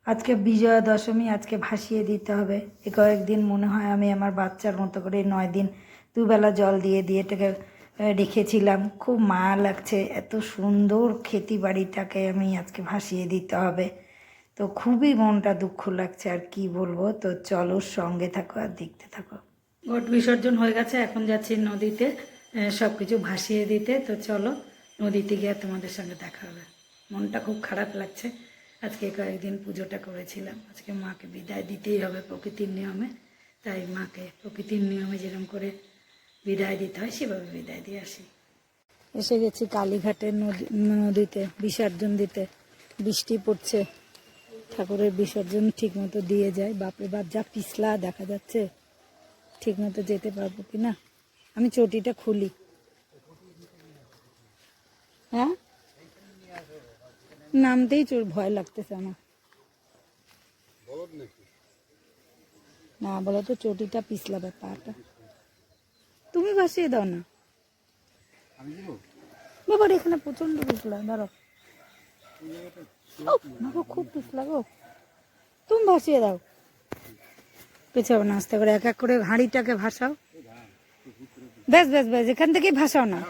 আজকে বিজয়া দশমী, আজকে ভাসিয়ে দিতে হবে। এ কয়েকদিন মনে হয় আমি আমার বাচ্চার মতো করে 9 দিন দুবেলা জল দিয়ে দিয়ে এটাকে রেখেছিলাম। খুব মায়া লাগছে, এত সুন্দর ক্ষেতি বাড়িটাকে আমি আজকে ভাসিয়ে দিতে হবে। তো খুবই মনটা দুঃখ লাগছে, আর কি বলবো। তো চলো সঙ্গে থাকো আর দেখতে থাকো। ঘট বিসর্জন হয়ে গেছে, এখন যাচ্ছি নদীতে সব কিছু ভাসিয়ে দিতে। তো চলো নদীতে গিয়ে তোমাদের সঙ্গে দেখা হবে। মনটা খুব খারাপ লাগছে। আজকে কয়েকদিন পুজোটা করেছিলাম, আজকে মাকে বিদায় দিতেই হবে প্রকৃতির নিয়মে। তাই মাকে প্রকৃতির নিয়মে যেরকম করে বিদায় দিতে হয় সেভাবে বিদায় দিয়ে আসি। এসে গেছি কালীঘাটের নদীতে বিসর্জন দিতে। বৃষ্টি পড়ছে, ঠাকুরের বিসর্জন ঠিক মতো দিয়ে যায়। বাপরে বাপ, যা পিছলা দেখা যাচ্ছে, ঠিক মতো যেতে পারবো কি না। আমি চটিটা খুলি। হ্যাঁ, নামতেই ভয় লাগতেছে আমার। না বলো তো, চটিটা পিছলা ব্যাপারটা। তুমি ভাসিয়ে দাও না বাবার, এখানে প্রচন্ড পিছলা। ধরো, খুব পিছলা গো, তুমি ভাসিয়ে দাও। পিছাবো না, আস্তে করে এক এক করে হাঁড়িটাকে ভাসাও। ব্যাস ব্যাস ব্যাস, এখান থেকেই ভাসাও না।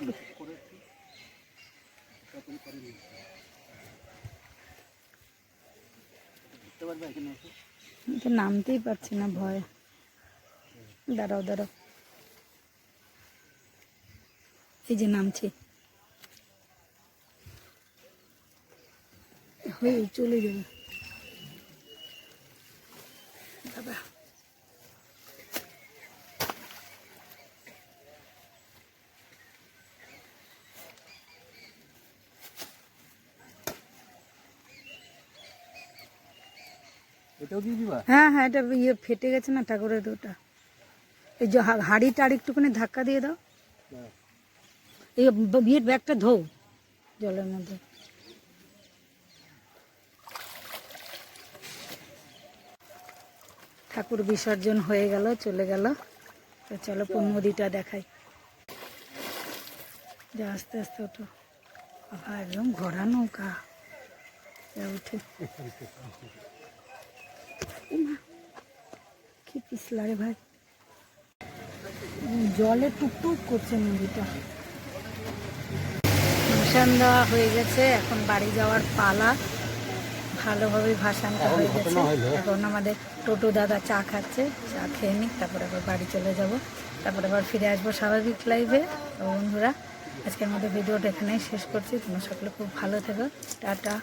তো নামতেই পারছি না, ভয়। দাঁড়াও দাঁড়াও, এই যে নামছি, হয়ে চলে যাবে বাবা। হ্যাঁ হ্যাঁ, এটা ইয়ে ফেটে গেছে না ঠাকুরের ওটা। এই যে হাঁড়িটা আর একটুখানি ধাক্কা দিয়ে দাও। এই বিয়ের ব্যাগটা ধোও জলের মধ্যে। ঠাকুর বিসর্জন হয়ে গেল, চলে গেল। তো চলো নদীটা দেখাই। যা আস্তে আস্তে ওঠো বাবা, একদম ঘোরা নৌকা। উঠে কি পিছলা রে ভাই, জলে টুকটুক করছে নদীটা। ভাসান দেওয়া হয়ে গেছে, এখন বাড়ি যাওয়ার পালা। ভালোভাবে ভাসানটা হয়ে গেছে। এখন আমাদের টোটো দাদা চা খাচ্ছে, চা খেয়ে নিক, তারপরে আবার বাড়ি চলে যাব। তারপরে আবার ফিরে আসবো স্বাভাবিক লাইভে। তো বন্ধুরা, আজকের মতো ভিডিওটা এখানেই শেষ করছি। তোমরা সকলে খুব ভালো থেকো, টাটা।